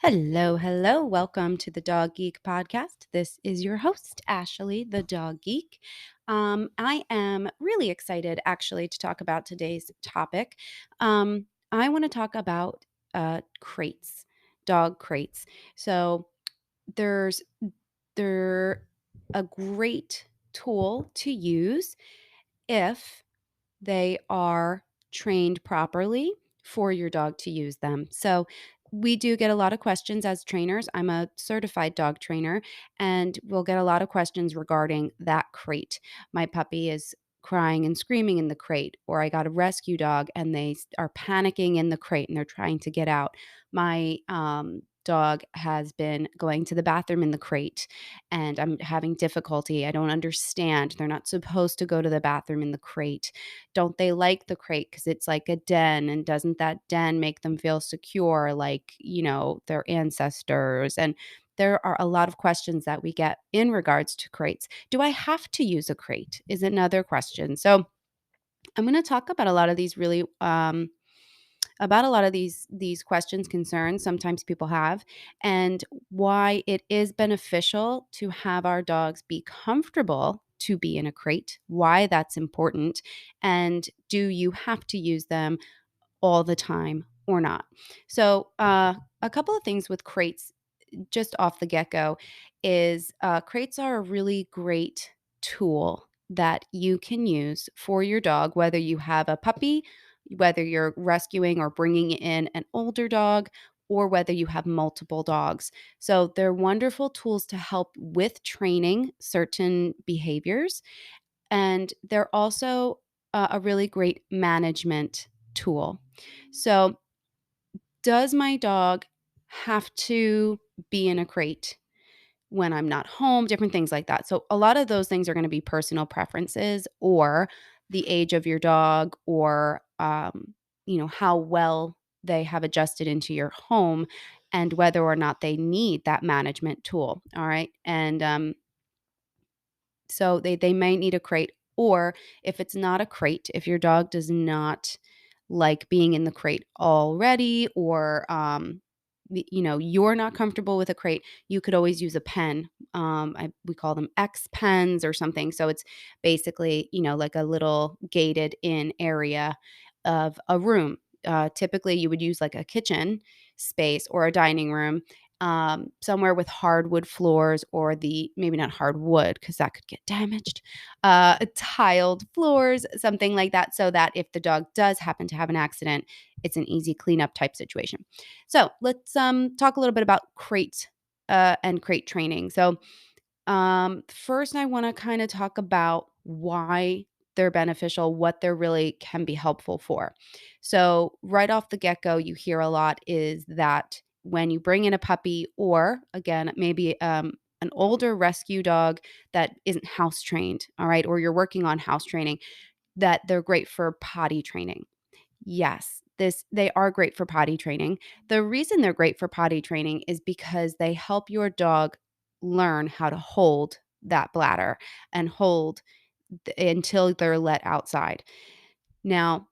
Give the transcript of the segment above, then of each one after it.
Hello, hello. Welcome to the Dog Geek podcast. This is your host, Ashley, the Dog Geek. I am really excited actually to talk about today's topic. I want to talk about crates, dog crates. So there's they're a great tool to use if they are trained properly for your dog to use them. So, we do get a lot of questions as trainers. I'm a certified dog trainer, and we'll get a lot of questions regarding that crate. My puppy is crying and screaming in the crate, or I got a rescue dog and are panicking in the crate and they're trying to get out. My dog has been going to the bathroom in the crate and I'm having difficulty. I don't understand. They're not supposed to go to the bathroom in the crate. Don't they like the crate because it's like a den, and doesn't that den make them feel secure like, their ancestors? And there are a lot of questions that we get in regards to crates. Do I have to use a crate? Is another question. So I'm going to talk about a lot of these really about a lot of these questions, concerns sometimes people have, and why it is beneficial to have our dogs be comfortable to be in a crate, why that's important, and do you have to use them all the time or not? So, a couple of things with crates just off the get go is crates are a really great tool that you can use for your dog, whether you have a puppy, whether you're rescuing or bringing in an older dog, or whether you have multiple dogs. So they're wonderful tools to help with training certain behaviors. And they're also a really great management tool. So, does my dog have to be in a crate when I'm not home? Different things like that. So, a lot of those things are going to be personal preferences or the age of your dog or, how well they have adjusted into your home and whether or not they need that management tool. All right. And so they may need a crate, or if it's not a crate, if your dog does not like being in the crate already, or you're not comfortable with a crate, you could always use a pen. We call them X pens or something. So it's basically like a little gated in area of a room. Typically, you would use like a kitchen space or a dining room, somewhere with hardwood floors, or the maybe not hardwood because that could get damaged, tiled floors, something like that, so that if the dog does happen to have an accident, it's an easy cleanup type situation. So let's talk a little bit about crate and crate training. So first, I want to kind of talk about why they're beneficial, what they're really can be helpful for. So, right off the get go, you hear a lot is that when you bring in a puppy, or again, maybe an older rescue dog that isn't house trained, all right, or you're working on house training, that they're great for potty training. Yes, they are great for potty training. The reason they're great for potty training is because they help your dog learn how to hold that bladder and hold until they're let outside. Now,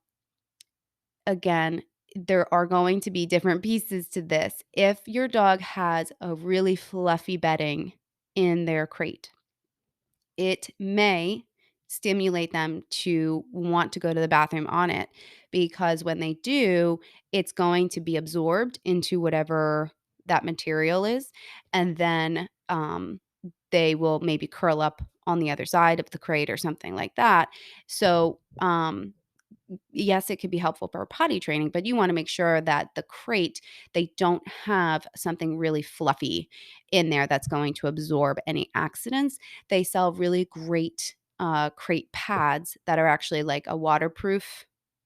again, there are going to be different pieces to this. If your dog has a really fluffy bedding in their crate, it may stimulate them to want to go to the bathroom on it, because when they do, it's going to be absorbed into whatever that material is. And then they will maybe curl up on the other side of the crate or something like that. So, yes, it could be helpful for potty training, but you want to make sure that the crate, they don't have something really fluffy in there that's going to absorb any accidents. They sell really great crate pads that are actually like a waterproof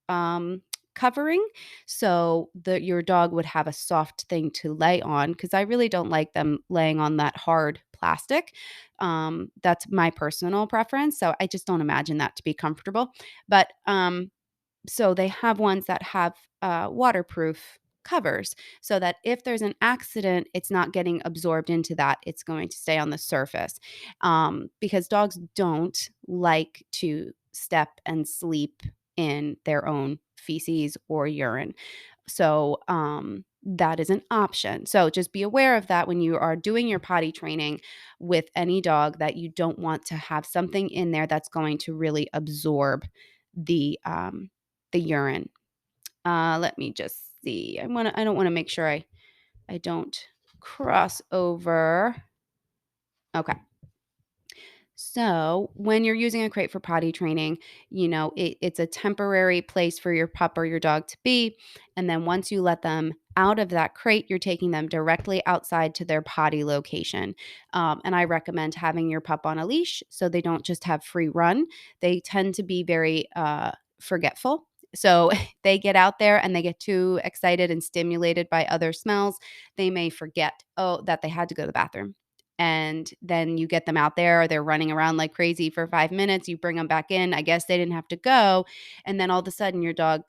um, covering. So that your dog would have a soft thing to lay on, because I really don't like them laying on that hard plastic. That's my personal preference. So I just don't imagine that to be comfortable. But so they have ones that have waterproof covers, so that if there's an accident, it's not getting absorbed into that. It's going to stay on the surface, because dogs don't like to step and sleep in their own feces or urine. So, that is an option. So just be aware of that when you are doing your potty training with any dog, that you don't want to have something in there that's going to really absorb the urine. Let me just see. I don't want to make sure I don't cross over. Okay. So, when you're using a crate for potty training, it's a temporary place for your pup or your dog to be. And then once you let them out of that crate, you're taking them directly outside to their potty location. And I recommend having your pup on a leash so they don't just have free run. They tend to be very forgetful. So they get out there and they get too excited and stimulated by other smells. They may forget, that they had to go to the bathroom, and then you get them out there, they're running around like crazy for 5 minutes, you bring them back in, I guess they didn't have to go, and then all of a sudden your dog,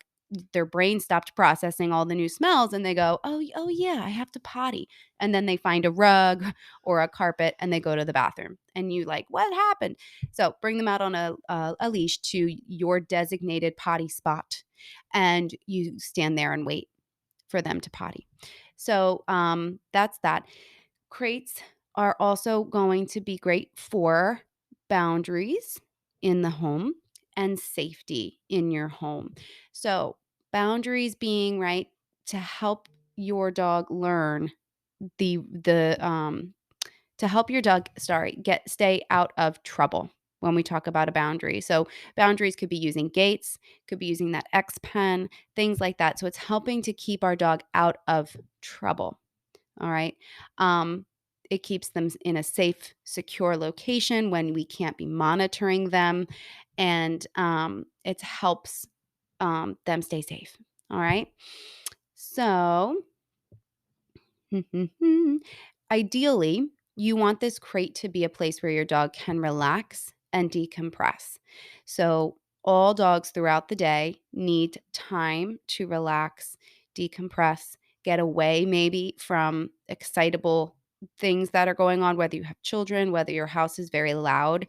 their brain stopped processing all the new smells, and they go, "Oh, yeah, I have to potty," and then they find a rug or a carpet, and they go to the bathroom, and you like, "What happened?" So, bring them out on a leash to your designated potty spot, and you stand there and wait for them to potty. So, that's that. Crates are also going to be great for boundaries in the home and safety in your home. So, boundaries being right to help your dog learn the to help your dog, sorry, get stay out of trouble when we talk about a boundary. So, boundaries could be using gates, could be using that X pen, things like that. So, it's helping to keep our dog out of trouble. All right. Um, it keeps them in a safe, secure location when we can't be monitoring them. And it helps them stay safe. All right. So, ideally, you want this crate to be a place where your dog can relax and decompress. So, all dogs throughout the day need time to relax, decompress, get away maybe from excitable things that are going on, whether you have children, whether your house is very loud.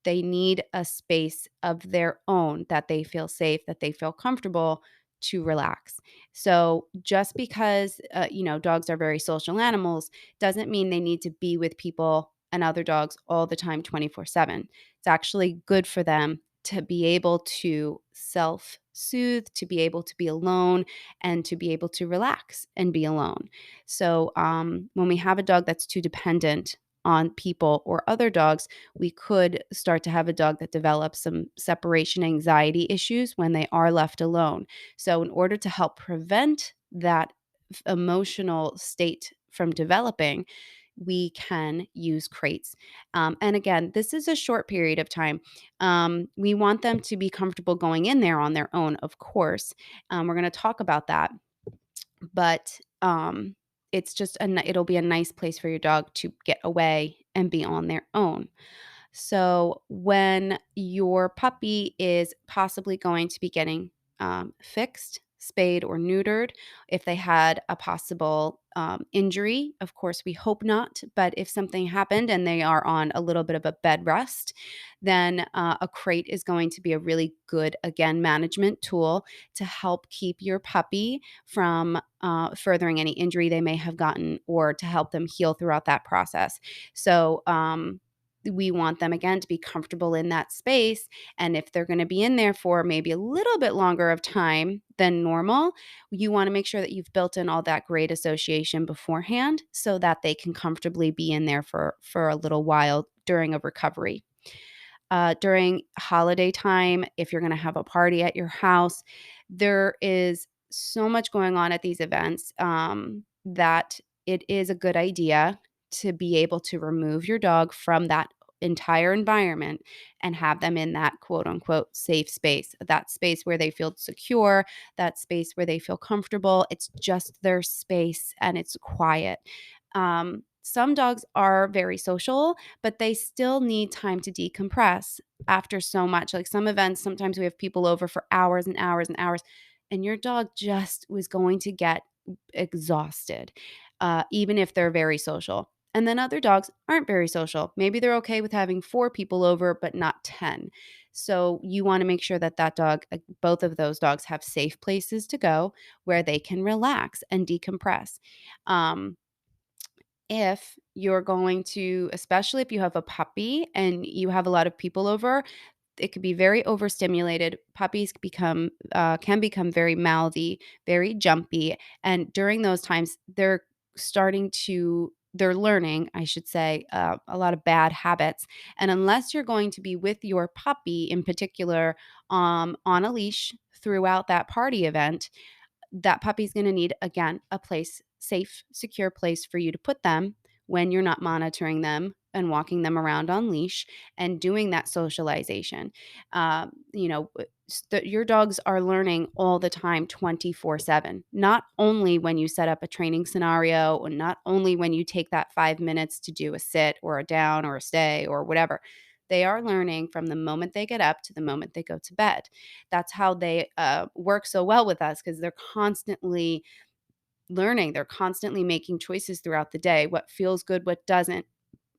They need a space of their own that they feel safe, that they feel comfortable to relax. So just because dogs are very social animals doesn't mean they need to be with people and other dogs all the time 24/7. It's actually good for them to be able to self-soothe, to be able to be alone, and to be able to relax and be alone. So when we have a dog that's too dependent on people or other dogs, we could start to have a dog that develops some separation anxiety issues when they are left alone. So, in order to help prevent that emotional state from developing, we can use crates. And again, this is a short period of time. We want them to be comfortable going in there on their own, of course. We're going to talk about that, but it's just it'll be a nice place for your dog to get away and be on their own. So, when your puppy is possibly going to be getting fixed, spayed, or neutered, if they had a possible injury, of course, we hope not, but if something happened and they are on a little bit of a bed rest, then a crate is going to be a really good, again, management tool to help keep your puppy from furthering any injury they may have gotten, or to help them heal throughout that process. So, we want them again to be comfortable in that space. And if they're going to be in there for maybe a little bit longer of time than normal, you want to make sure that you've built in all that great association beforehand so that they can comfortably be in there for a little while during a recovery. During holiday time, if you're going to have a party at your house, there is so much going on at these events that it is a good idea to be able to remove your dog from that entire environment and have them in that quote unquote safe space, that space where they feel secure, that space where they feel comfortable. It's just their space and it's quiet. Some dogs are very social, but they still need time to decompress after so much. Like some events, sometimes we have people over for hours and hours and hours, and your dog just was going to get exhausted, even if they're very social. And then other dogs aren't very social. Maybe they're okay with having 4 people over, but not 10. So you want to make sure that both of those dogs have safe places to go where they can relax and decompress. Um, if you're going to, especially if you have a puppy and you have a lot of people over, it could be very overstimulated. Puppies can become very mouthy, very jumpy, and during those times, they're learning, I should say, a lot of bad habits. And unless you're going to be with your puppy in particular, on a leash throughout that party event, that puppy's going to need, again, a place, safe, secure place for you to put them when you're not monitoring them and walking them around on leash and doing that socialization. Your dogs are learning all the time, 24/7, not only when you set up a training scenario, and not only when you take that 5 minutes to do a sit or a down or a stay or whatever. They are learning from the moment they get up to the moment they go to bed. That's how they work so well with us, because they're constantly learning. They're constantly making choices throughout the day. What feels good, what doesn't.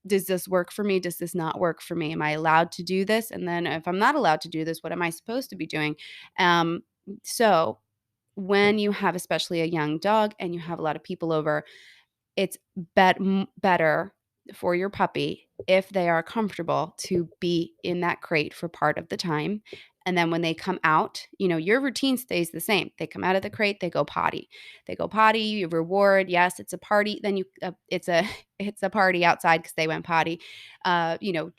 Does this work for me? Does this not work for me? Am I allowed to do this? And then if I'm not allowed to do this, what am I supposed to be doing? So when you have especially a young dog and you have a lot of people over, it's better for your puppy if they are comfortable to be in that crate for part of the time. And then when they come out, your routine stays the same. They come out of the crate, they go potty. They go potty, you reward. Yes, it's a party. Then it's a it's a party outside because they went potty.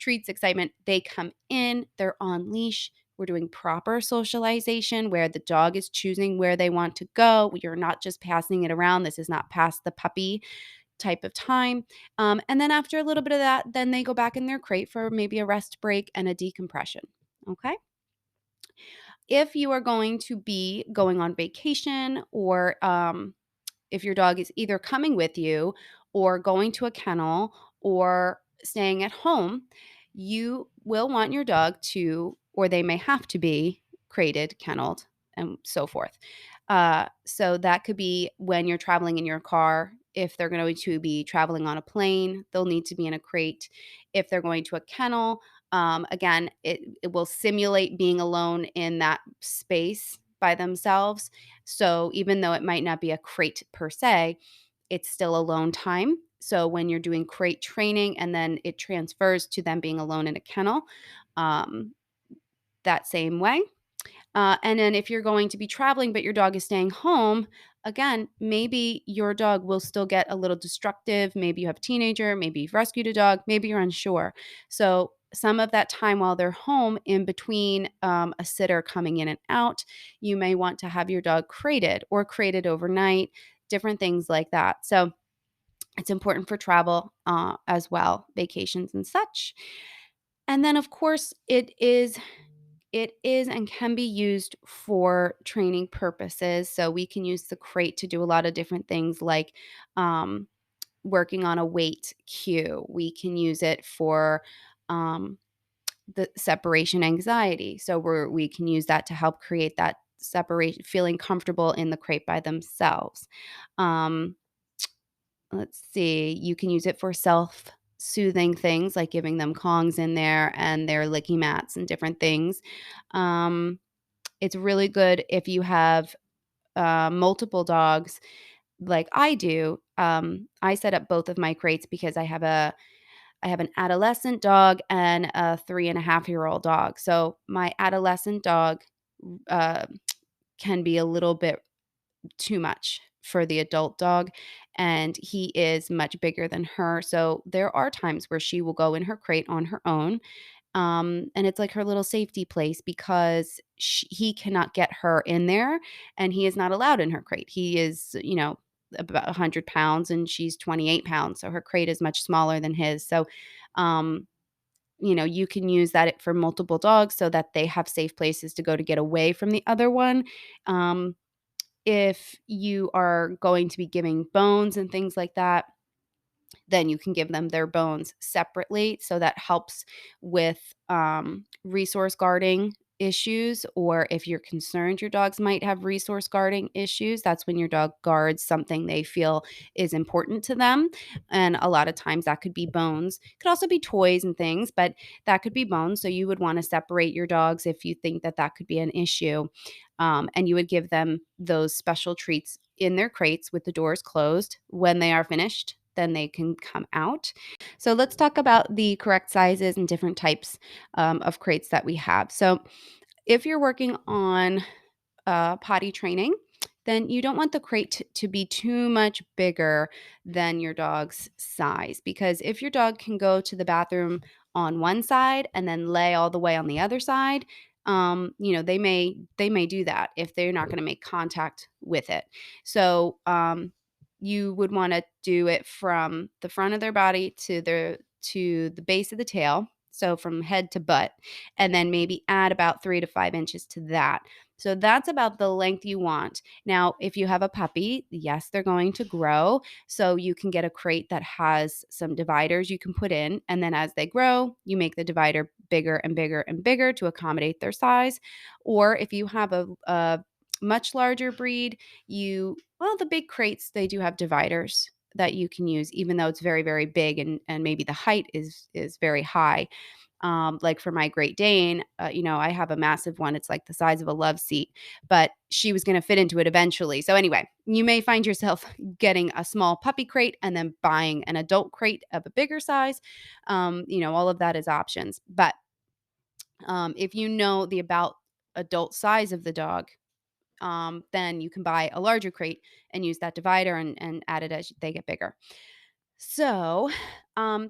Treats, excitement. They come in, they're on leash. We're doing proper socialization where the dog is choosing where they want to go. You're not just passing it around. This is not pass the puppy type of time. And then after a little bit of that, then they go back in their crate for maybe a rest break and a decompression. Okay. If you are going to be going on vacation, or if your dog is either coming with you or going to a kennel or staying at home, you will want your dog to, or they may have to be crated, kenneled, and so forth. So that could be when you're traveling in your car. If they're going to be traveling on a plane, they'll need to be in a crate. If they're going to a kennel, again, it will simulate being alone in that space by themselves. So even though it might not be a crate per se, it's still alone time. So when you're doing crate training and then it transfers to them being alone in a kennel, um, that same way. And then if you're going to be traveling, but your dog is staying home, again, maybe your dog will still get a little destructive. Maybe you have a teenager, maybe you've rescued a dog, maybe you're unsure. So some of that time while they're home, in between a sitter coming in and out, you may want to have your dog crated or crated overnight, different things like that. So it's important for travel as well, vacations and such. And then, of course, it is and can be used for training purposes. So we can use the crate to do a lot of different things, like um, working on a weight cue. We can use it for um, the separation anxiety. So we can use that to help create that separation, feeling comfortable in the crate by themselves. Um, let's see, you can use it for self-soothing things like giving them Kongs in there and their licky mats and different things. Um, it's really good if you have multiple dogs like I do. I set up both of my crates because I have an adolescent dog and a 3.5-year-old dog. So my adolescent dog uh, can be a little bit too much for the adult dog, and he is much bigger than her. So there are times where she will go in her crate on her own, and it's like her little safety place because he cannot get her in there, and he is not allowed in her crate. He is, about 100 pounds, and she's 28 pounds. So her crate is much smaller than his. So, um, you can use that for multiple dogs so that they have safe places to go to get away from the other one. Um, if you are going to be giving bones and things like that, then you can give them their bones separately. So that helps with resource guarding issues, or if you're concerned your dogs might have resource guarding issues, that's when your dog guards something they feel is important to them. And a lot of times that could be bones. It could also be toys and things, but that could be bones. So you would want to separate your dogs if you think that that could be an issue. And you would give them those special treats in their crates with the doors closed. When they are finished, then they can come out. So let's talk about the correct sizes and different types of crates that we have. So if you're working on potty training, then you don't want the crate to be too much bigger than your dog's size. Because if your dog can go to the bathroom on one side and then lay all the way on the other side, they may do that if they're not going to make contact with it. So you would want to do it from the front of their body to the base of the tail, so from head to butt, and then maybe add about 3 to 5 inches to that. So that's about the length you want. Now, if you have a puppy, yes, they're going to grow. So you can get a crate that has some dividers you can put in. And then as they grow, you make the divider bigger and bigger and bigger to accommodate their size. Or if you have a much larger breed, the big crates, they do have dividers that you can use, even though it's very, very big, and maybe the height is very high. Like for my Great Dane, I have a massive one. It's like the size of a love seat, but she was going to fit into it eventually. So anyway, you may find yourself getting a small puppy crate and then buying an adult crate of a bigger size. All of that is options. But if you know the about adult size of the dog, then you can buy a larger crate and use that divider and add it as they get bigger. So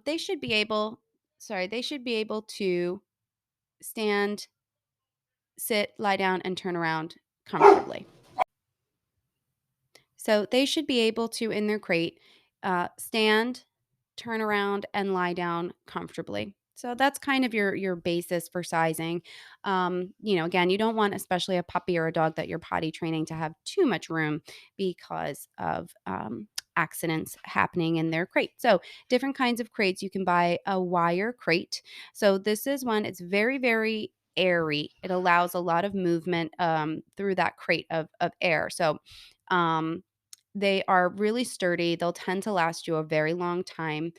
they should be able, they should be able to stand, sit, lie down, and turn around comfortably. So they should be able to, in their crate, stand, turn around, and lie down comfortably. So that's kind of your basis for sizing. Again, you don't want, especially a puppy or a dog that you're potty training, to have too much room because of accidents happening in their crate. So different kinds of crates. You can buy a wire crate. So this is one. It's very, very airy. It allows a lot of movement through that crate of air. So um, they are really sturdy. They'll tend to last you a very long time.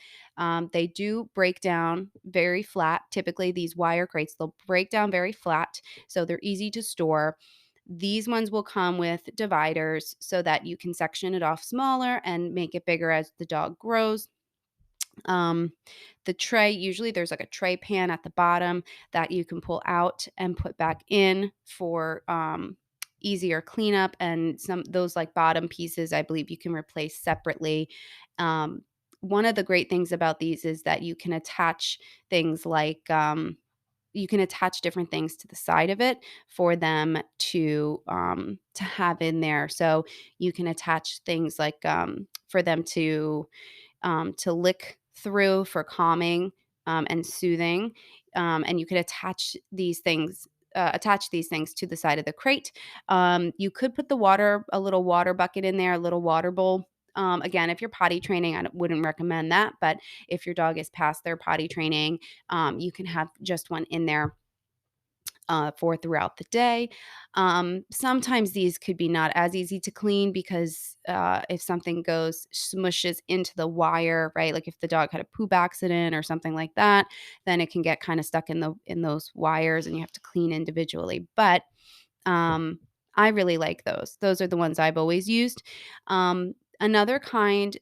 They do break down very flat. Typically, these wire crates, they'll break down very flat, so they're easy to store. These ones will come with dividers so that you can section it off smaller and make it bigger as the dog grows. Um, the tray, usually there's like a tray pan at the bottom that you can pull out and put back in for easier cleanup. And some those like bottom pieces, I believe you can replace separately. Um, One of the great things about these is that you can attach things like you can attach different things to the side of it for them to have in there. So you can attach things like for them to lick through for calming and soothing. And you could attach these things to the side of the crate. You could put a little water bucket in there, a little water bowl. Again, if you're potty training, I wouldn't recommend that. But if your dog is past their potty training, you can have just one in there for throughout the day. Sometimes these could be not as easy to clean because if something smushes into the wire, right? Like if the dog had a poop accident or something like that, then it can get kind of stuck in those wires, and you have to clean individually. But um, I really like those. Those are the ones I've always used. Another kind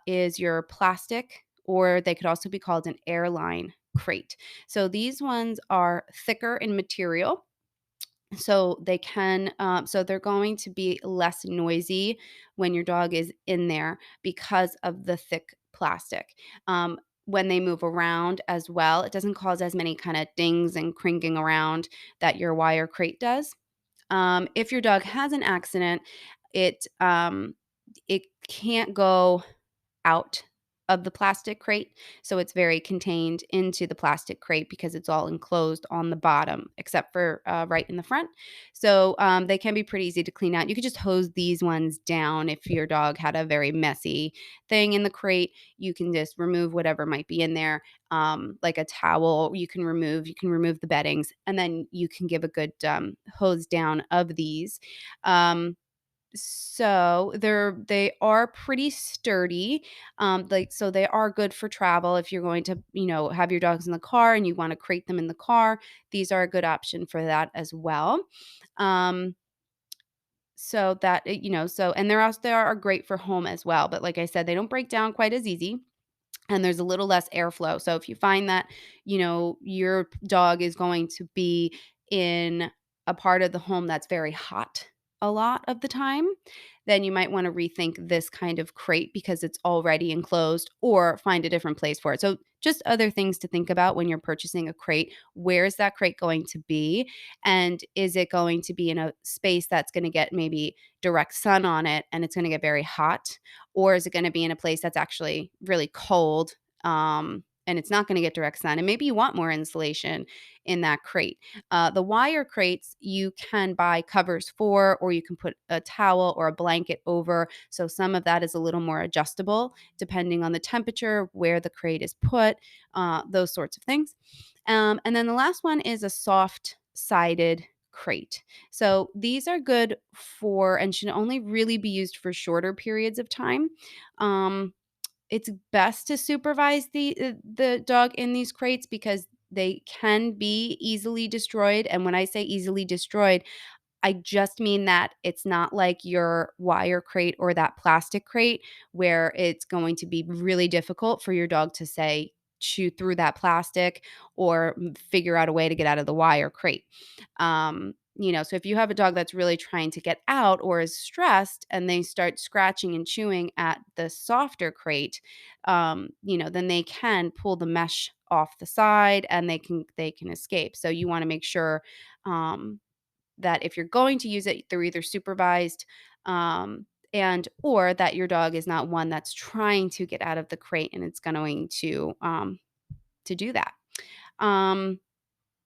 is your plastic, or they could also be called an airline crate. So these ones are thicker in material. So they're going to be less noisy when your dog is in there because of the thick plastic. When they move around as well, it doesn't cause as many kind of dings and crinking around that your wire crate does. If your dog has an accident, it it can't go out of the plastic crate. So it's very contained into the plastic crate because it's all enclosed on the bottom, except for right in the front. So they can be pretty easy to clean out. You could just hose these ones down if your dog had a very messy thing in the crate. You can just remove whatever might be in there, like a towel. You can remove the beddings, and then you can give a good hose down of these. Um, so they are pretty sturdy. Like so they are good for travel if you're going to, have your dogs in the car and you want to crate them in the car. These are a good option for that as well. Um, so that so and they are great for home as well. But like I said, they don't break down quite as easy and there's a little less airflow. So if you find that, your dog is going to be in a part of the home that's very hot a lot of the time, then you might want to rethink this kind of crate because it's already enclosed or find a different place for it. So just other things to think about when you're purchasing a crate. Where is that crate going to be? And is it going to be in a space that's going to get maybe direct sun on it and it's going to get very hot? Or is it gonna be in a place that's actually really cold, and it's not gonna get direct sun, and maybe you want more insulation in that crate. The wire crates, you can buy covers for, or you can put a towel or a blanket over, so some of that is a little more adjustable depending on the temperature, where the crate is put, those sorts of things. And then the last one is a soft-sided crate. So these are good for and should only really be used for shorter periods of time. Um, it's best to supervise the dog in these crates because they can be easily destroyed. And when I say easily destroyed, I just mean that it's not like your wire crate or that plastic crate where it's going to be really difficult for your dog to say chew through that plastic or figure out a way to get out of the wire crate. So if you have a dog that's really trying to get out or is stressed and they start scratching and chewing at the softer crate, then they can pull the mesh off the side and they can escape. So you want to make sure um, that if you're going to use it, they're either supervised, and or that your dog is not one that's trying to get out of the crate and it's going to do that. Um,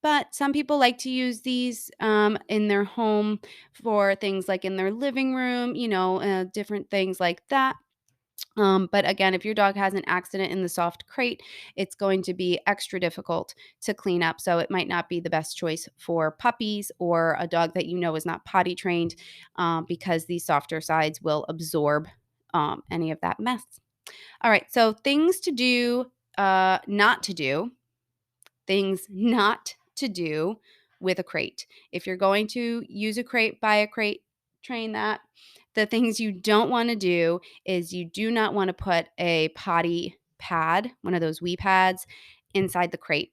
but some people like to use these in their home for things like in their living room, different things like that. But again, if your dog has an accident in the soft crate, it's going to be extra difficult to clean up. So it might not be the best choice for puppies or a dog that is not potty trained, because these softer sides will absorb any of that mess. All right, so things to do, not to do, things not to do with a crate. If you're going to use a crate, buy a crate, train that. The things you don't want to do is you do not want to put a potty pad, one of those wee pads, inside the crate.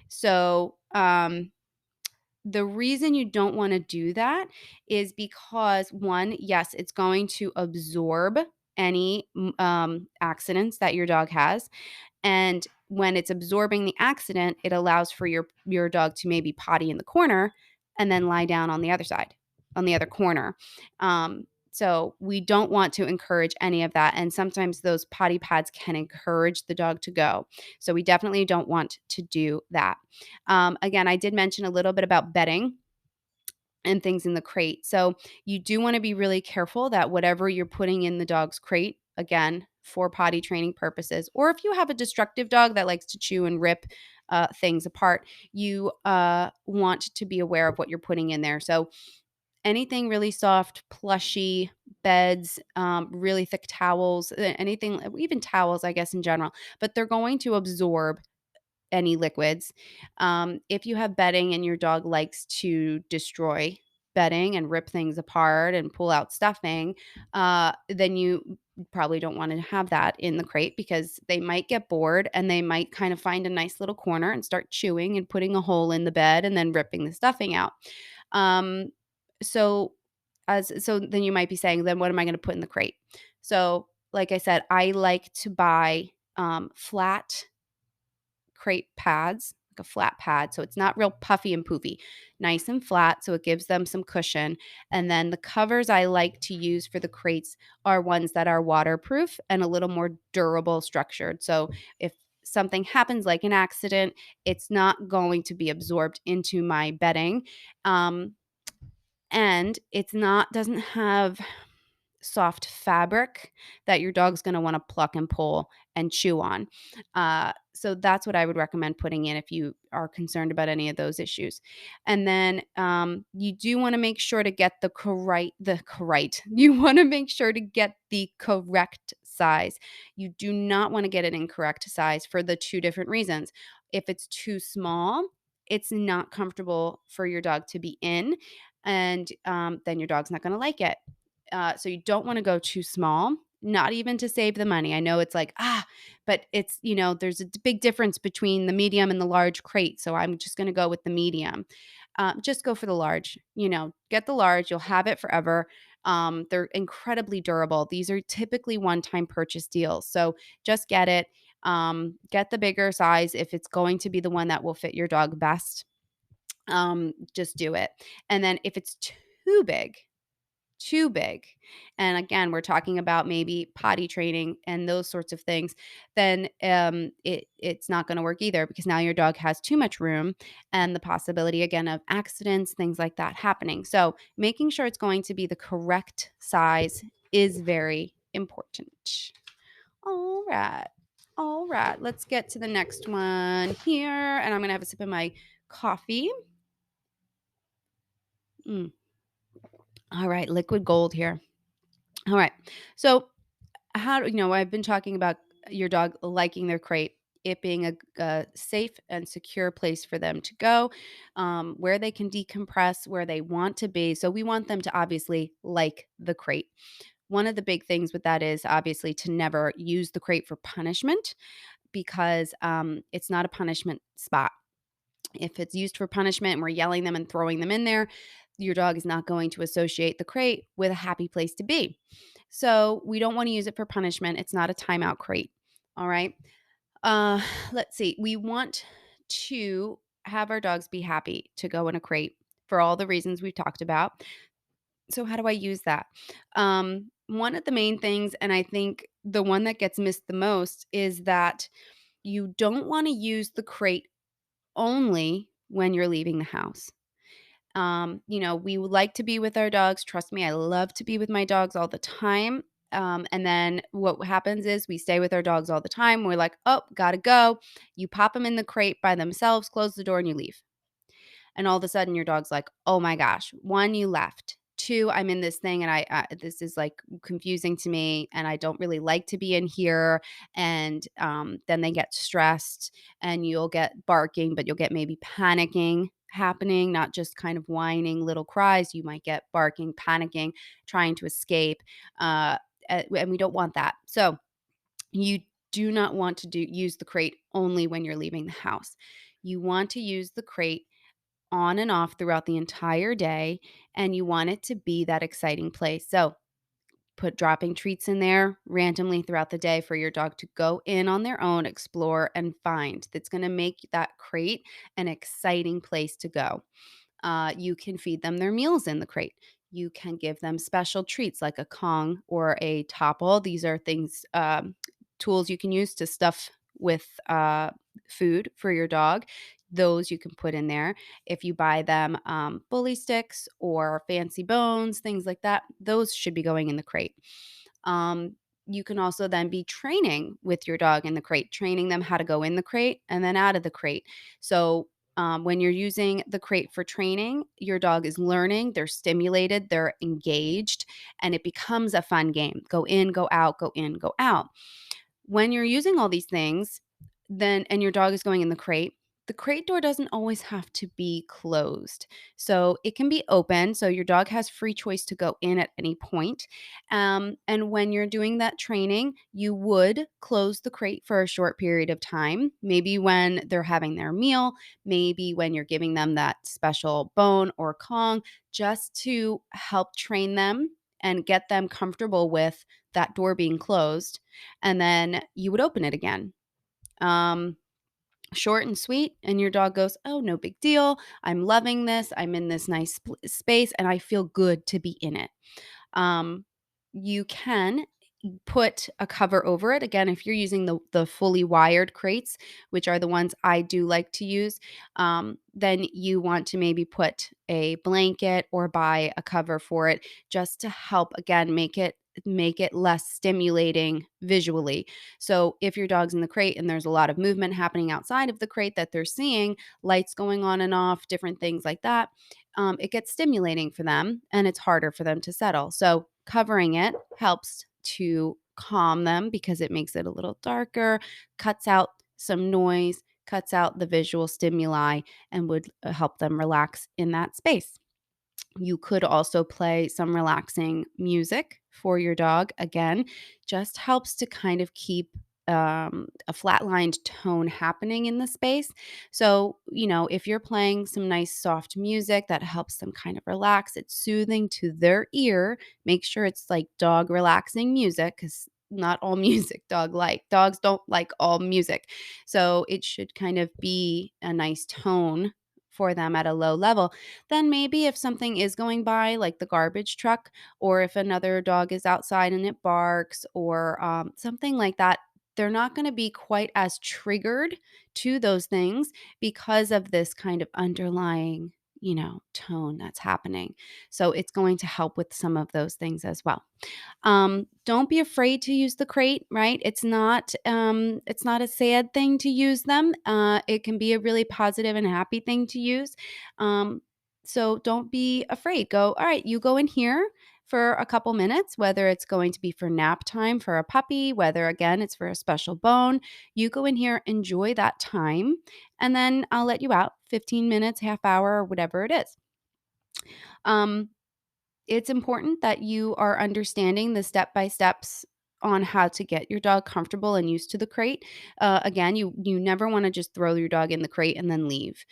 So, the reason you don't want to do that is because one, yes, it's going to absorb any accidents that your dog has. And when it's absorbing the accident, it allows for your dog to maybe potty in the corner and then lie down on the other side, on the other corner. So we don't want to encourage any of that. And sometimes those potty pads can encourage the dog to go. So we definitely don't want to do that. Again, I did mention a little bit about bedding and things in the crate. So you do want to be really careful that whatever you're putting in the dog's crate, again, for potty training purposes, or if you have a destructive dog that likes to chew and rip things apart, you want to be aware of what you're putting in there. So anything really soft, plushy, beds, really thick towels, anything, even towels, I guess, in general, but they're going to absorb any liquids. If you have bedding and your dog likes to destroy bedding and rip things apart and pull out stuffing, then you probably don't want to have that in the crate because they might get bored and they might kind of find a nice little corner and start chewing and putting a hole in the bed and then ripping the stuffing out. Um, so so then you might be saying, then what am I going to put in the crate? So like I said, I like to buy flat crate pads, like a flat pad. So it's not real puffy and poofy, nice and flat. So it gives them some cushion. And then the covers I like to use for the crates are ones that are waterproof and a little more durable structured. So if something happens like an accident, it's not going to be absorbed into my bedding. Um, and it's not doesn't have soft fabric that your dog's going to want to pluck and pull and chew on. So that's what I would recommend putting in if you are concerned about any of those issues. And then you do want to make sure to get you want to make sure to get the correct size. You do not want to get an incorrect size for the two different reasons. If it's too small, it's not comfortable for your dog to be in, and then your dog's not going to like it. So you don't want to go too small, not even to save the money. I know it's like, but it's, there's a big difference between the medium and the large crate. So I'm just going to go with the medium. Just go for the large, get the large. You'll have it forever. They're incredibly durable. These are typically one-time purchase deals. So just get it. Get the bigger size if it's going to be the one that will fit your dog best. Just do it. And then if it's too big, and again, we're talking about maybe potty training and those sorts of things, then it's not going to work either, because now your dog has too much room and the possibility again of accidents, things like that happening. So making sure it's going to be the correct size is very important. All right. All right. Let's get to the next one here. And I'm going to have a sip of my coffee. Mm. All right. Liquid gold here. All right. So I've been talking about your dog liking their crate, it being a safe and secure place for them to go, where they can decompress, where they want to be. So we want them to obviously like the crate. One of the big things with that is obviously to never use the crate for punishment, because it's not a punishment spot. If it's used for punishment and we're yelling them and throwing them in there, your dog is not going to associate the crate with a happy place to be. So we don't want to use it for punishment. It's not a timeout crate. All right. Uh, let's see. We want to have our dogs be happy to go in a crate for all the reasons we've talked about. So how do I use that? One of the main things, and I think the one that gets missed the most, is that you don't want to use the crate only when you're leaving the house. We would like to be with our dogs. Trust me, I love to be with my dogs all the time. And then what happens is we stay with our dogs all the time. We're like, oh, gotta go. You pop them in the crate by themselves, close the door, and you leave. And all of a sudden your dog's like, "Oh my gosh, 1, you left. 2, I'm in this thing and this is like confusing to me and I don't really like to be in here." And then they get stressed and you'll get barking, but you'll get maybe panicking happening, not just kind of whining little cries. You might get barking, panicking, trying to escape. Uh, and we don't want that. So you do not want to use the crate only when you're leaving the house. You want to use the crate on and off throughout the entire day, and you want it to be that exciting place. So, put dropping treats in there randomly throughout the day for your dog to go in on their own, explore, and find. That's going to make that crate an exciting place to go. You can feed them their meals in the crate. You can give them special treats like a Kong or a Topple. These are things, tools you can use to stuff with food for your dog. Those you can put in there. If you buy them bully sticks or fancy bones, things like that, those should be going in the crate. Um, you can also then be training with your dog in the crate, training them how to go in the crate and then out of the crate. So when you're using the crate for training, your dog is learning, they're stimulated, they're engaged, and it becomes a fun game. Go in, go out, go in, go out. When you're using all these things, then and your dog is going in the crate door doesn't always have to be closed. So it can be open. So your dog has free choice to go in at any point. And when you're doing that training, you would close the crate for a short period of time, maybe when they're having their meal, maybe when you're giving them that special bone or Kong, just to help train them and get them comfortable with that door being closed. And then you would open it again. Um, short and sweet, and your dog goes, "Oh, no big deal. I'm loving this. I'm in this nice space and I feel good to be in it." Um, you can put a cover over it. Again, if you're using the fully wired crates, which are the ones I do like to use, then you want to maybe put a blanket or buy a cover for it just to help again make it less stimulating visually. So if your dog's in the crate and there's a lot of movement happening outside of the crate that they're seeing, lights going on and off, different things like that, it gets stimulating for them and it's harder for them to settle. So covering it helps to calm them because it makes it a little darker, cuts out some noise, cuts out the visual stimuli, and would help them relax in that space. You could also play some relaxing music for your dog. Again, just helps to kind of keep a flatlined tone happening in the space. So, if you're playing some nice soft music that helps them kind of relax, it's soothing to their ear. Make sure it's like dog relaxing music because not all music dogs don't like all music. So it should kind of be a nice tone for them at a low level. Then maybe if something is going by, like the garbage truck, or if another dog is outside and it barks, or something like that, they're not going to be quite as triggered to those things because of this kind of underlying, tone that's happening. So it's going to help with some of those things as well. Don't be afraid to use the crate, right? It's not a sad thing to use them. It can be a really positive and happy thing to use. So don't be afraid. Go, all right, you go in here for a couple minutes, whether it's going to be for nap time for a puppy, whether again it's for a special bone. You go in here, enjoy that time, and then I'll let you out 15 minutes, half hour, or whatever it is. Um, it's important that you are understanding the step by steps on how to get your dog comfortable and used to the crate. Again, you never want to just throw your dog in the crate and then leave.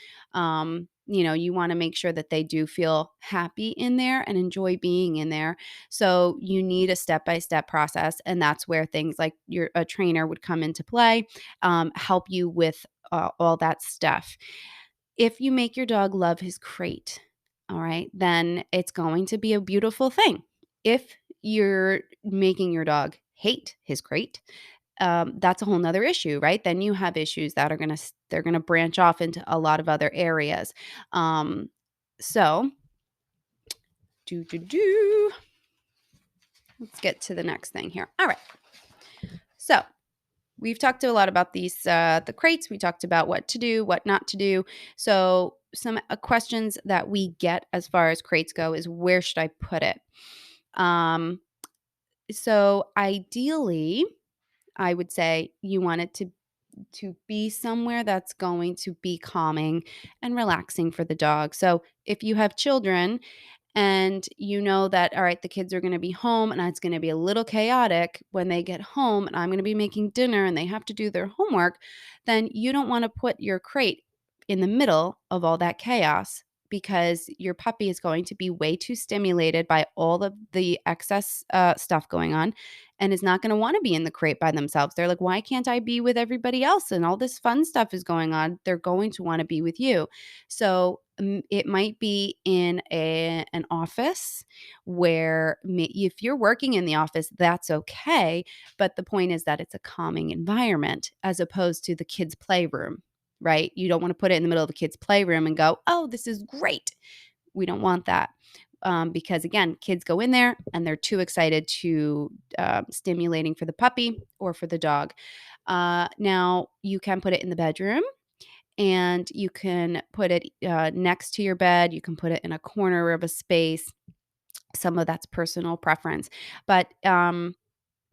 You want to make sure that they do feel happy in there and enjoy being in there. So you need a step by step process, and that's where things like a trainer would come into play, help you with all that stuff. If you make your dog love his crate, all right, then it's going to be a beautiful thing. If you're making your dog hate his crate, that's a whole nother issue, right? Then you have issues that they're gonna branch off into a lot of other areas. So do do do. Let's get to the next thing here. All right. So we've talked a lot about the crates. We talked about what to do, what not to do. So some questions that we get as far as crates go is where should I put it? Um, so ideally, I would say you want it to be somewhere that's going to be calming and relaxing for the dog. So if you have children and you know that, all right, the kids are going to be home and it's going to be a little chaotic when they get home and I'm going to be making dinner and they have to do their homework, then you don't want to put your crate in the middle of all that chaos because your puppy is going to be way too stimulated by all of the excess stuff going on and is not going to want to be in the crate by themselves. They're like, why can't I be with everybody else? And all this fun stuff is going on. They're going to want to be with you. So it might be in an office where if you're working in the office, that's okay. But the point is that it's a calming environment as opposed to the kids' playroom, right? You don't want to put it in the middle of the kids' playroom and go, oh, this is great. We don't want that. Because again, kids go in there and they're too excited to stimulating for the puppy or for the dog. Now, you can put it in the bedroom and you can put it next to your bed. You can put it in a corner of a space. Some of that's personal preference, but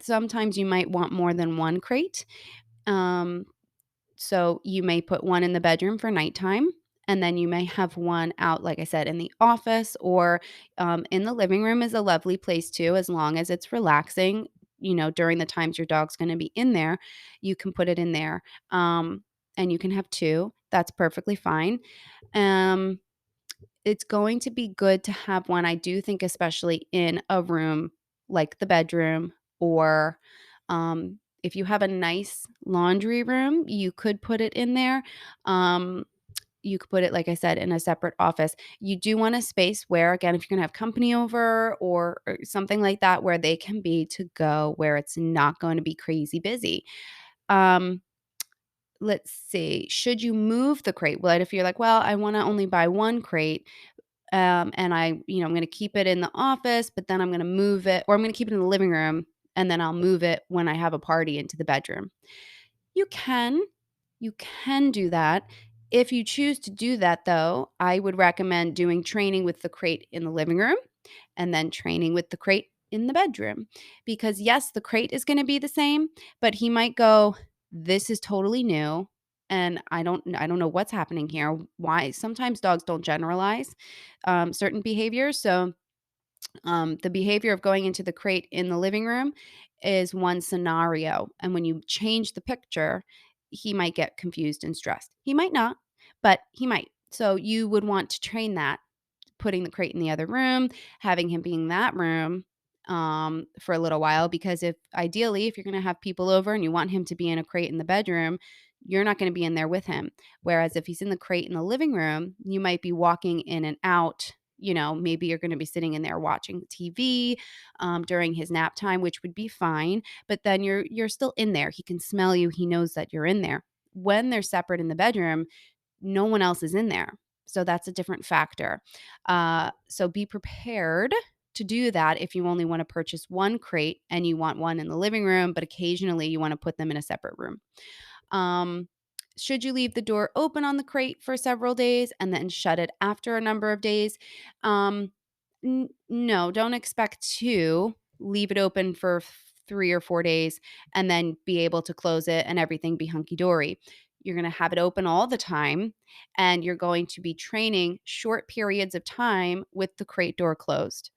sometimes you might want more than one crate. Um, so you may put one in the bedroom for nighttime. And then you may have one out, like I said, in the office or in the living room is a lovely place too, as long as it's relaxing. During the times your dog's going to be in there, you can put it in there. And you can have two. That's perfectly fine. Um, it's going to be good to have one, I do think, especially in a room like the bedroom or if you have a nice laundry room, you could put it in there. Um, you could put it, like I said, in a separate office. You do want a space where, again, if you're gonna have company over or something like that, where they can be to go, where it's not going to be crazy busy. Um, let's see. Should you move the crate? Well, if you're like, well, I want to only buy one crate, and I'm going to keep it in the office, but then I'm going to move it, or I'm going to keep it in the living room, and then I'll move it when I have a party into the bedroom. You can, you can do that. If you choose to do that, though, I would recommend doing training with the crate in the living room and then training with the crate in the bedroom. Because yes, the crate is going to be the same, but he might go, this is totally new and I don't know what's happening here. Why? Sometimes dogs don't generalize certain behaviors. So the behavior of going into the crate in the living room is one scenario. And when you change the picture, he might get confused and stressed. He might not, but he might. So you would want to train that, putting the crate in the other room, having him be in that room for a little while. Because if ideally, if you're going to have people over and you want him to be in a crate in the bedroom, you're not going to be in there with him. Whereas if he's in the crate in the living room, you might be walking in and out. Maybe you're going to be sitting in there watching TV during his nap time, which would be fine. But then you're still in there. He can smell you. He knows that you're in there. When they're separate in the bedroom, no one else is in there. So that's a different factor. So be prepared to do that if you only want to purchase one crate and you want one in the living room, but occasionally you want to put them in a separate room. Um, should you leave the door open on the crate for several days and then shut it after a number of days? Um, no, don't expect to leave it open for 3 or 4 days and then be able to close it and everything be hunky dory. You're going to have it open all the time and you're going to be training short periods of time with the crate door closed.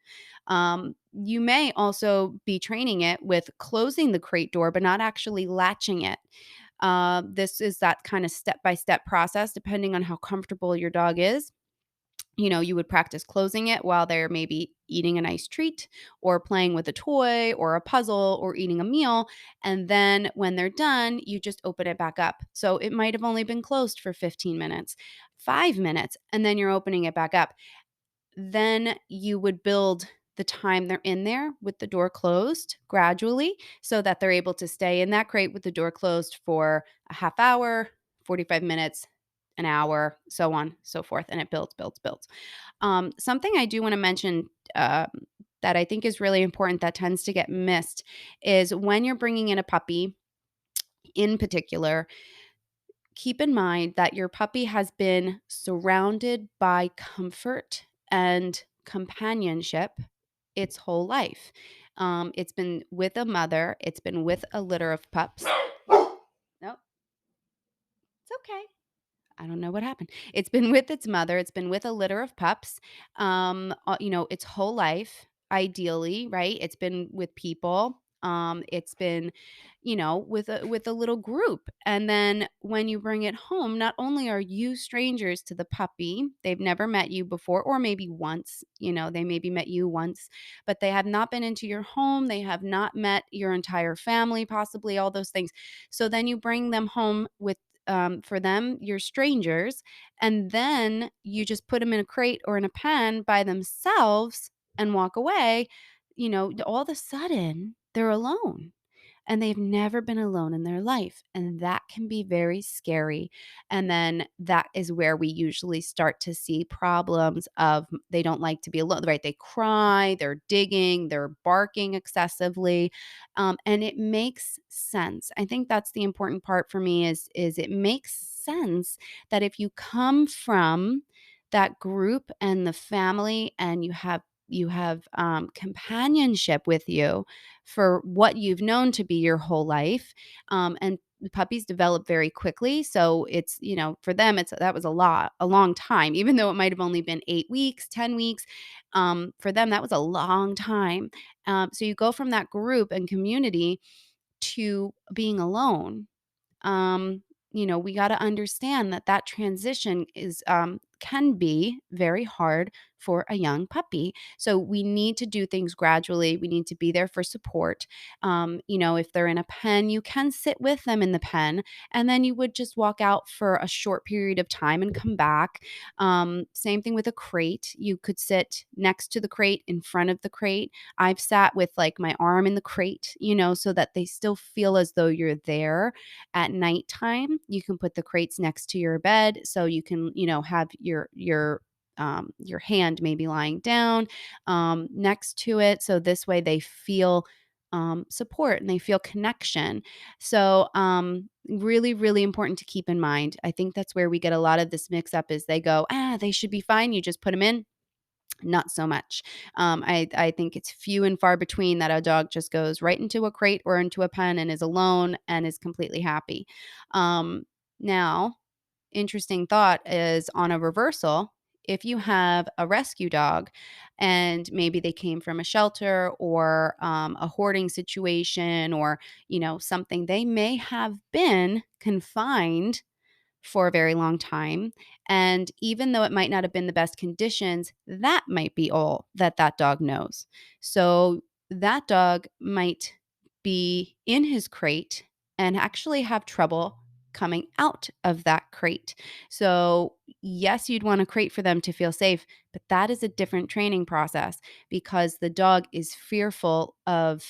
You may also be training it with closing the crate door, but not actually latching it. This is that kind of step by step process, depending on how comfortable your dog is. You would practice closing it while they're maybe eating a nice treat or playing with a toy or a puzzle or eating a meal. And then when they're done, you just open it back up. So it might have only been closed for 15 minutes, 5 minutes, and then you're opening it back up. Then you would build the time they're in there with the door closed gradually so that they're able to stay in that crate with the door closed for a half hour, 45 minutes, an hour, so on, so forth. And it builds, builds, builds. Something I do want to mention that I think is really important that tends to get missed is when you're bringing in a puppy in particular, keep in mind that your puppy has been surrounded by comfort and companionship its whole life. It's been with a mother, it's been with a litter of pups. Nope, it's okay. I don't know what happened. It's been with its mother, it's been with a litter of pups, its whole life, ideally, right? It's been with people. It's been, with a little group. And then when you bring it home, not only are you strangers to the puppy, they've never met you before, or maybe once, they maybe met you once, but they have not been into your home. They have not met your entire family, possibly all those things. So then you bring them home with for them, you're strangers, and then you just put them in a crate or in a pen by themselves and walk away, all of a sudden they're alone and they've never been alone in their life. And that can be very scary. And then that is where we usually start to see problems of they don't like to be alone, right? They cry, they're digging, they're barking excessively. And it makes sense. I think that's the important part for me is it makes sense that if you come from that group and the family and you have companionship with you for what you've known to be your whole life. And the puppies develop very quickly. So it's, for them, that was a long time, even though it might have only been 8 weeks, 10 weeks. For them, that was a long time. So you go from that group and community to being alone. um, we got to understand that transition is can be very hard for a young puppy. So we need to do things gradually. We need to be there for support. If they're in a pen, you can sit with them in the pen, and then you would just walk out for a short period of time and come back. Same thing with a crate. You could sit next to the crate, in front of the crate. I've sat with like my arm in the crate, so that they still feel as though you're there. At nighttime, you can put the crates next to your bed, so you can, have your hand maybe lying down next to it. So this way they feel support and they feel connection. So, really, really important to keep in mind. I think that's where we get a lot of this mix up is they go, they should be fine. You just put them in. Not so much. I think it's few and far between that a dog just goes right into a crate or into a pen and is alone and is completely happy. Now, interesting thought is on a reversal, if you have a rescue dog and maybe they came from a shelter or a hoarding situation or something, they may have been confined for a very long time. And even though it might not have been the best conditions, that might be all that that dog knows. So that dog might be in his crate and actually have trouble coming out of that crate. So, yes, you'd want a crate for them to feel safe, but that is a different training process because the dog is fearful of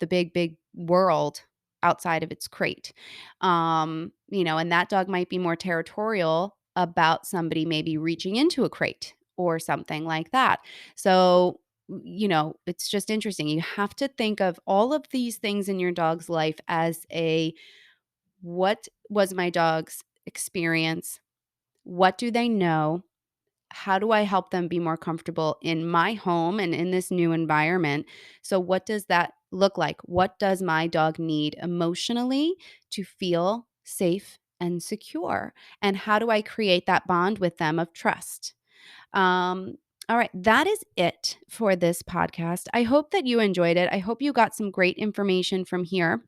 the big, big world outside of its crate. And that dog might be more territorial about somebody maybe reaching into a crate or something like that. So, it's just interesting. You have to think of all of these things in your dog's life as what was my dog's experience? What do they know? How do I help them be more comfortable in my home and in this new environment? So, what does that look like? What does my dog need emotionally to feel safe and secure? And how do I create that bond with them of trust? Um, all right, that is it for this podcast. I hope that you enjoyed it. I hope you got some great information from here.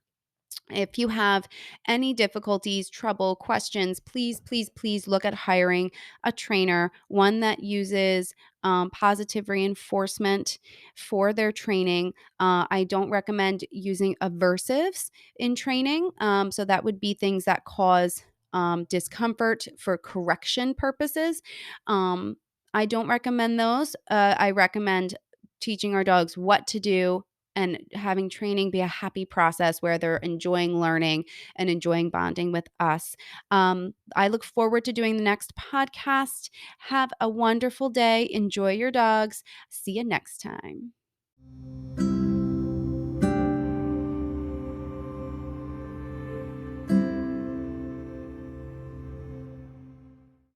If you have any difficulties, trouble, questions, please, please, please look at hiring a trainer, one that uses positive reinforcement for their training. I don't recommend using aversives in training. So that would be things that cause discomfort for correction purposes. Um, I don't recommend those. I recommend teaching our dogs what to do and having training be a happy process where they're enjoying learning and enjoying bonding with us. I look forward to doing the next podcast. Have a wonderful day. Enjoy your dogs. See you next time.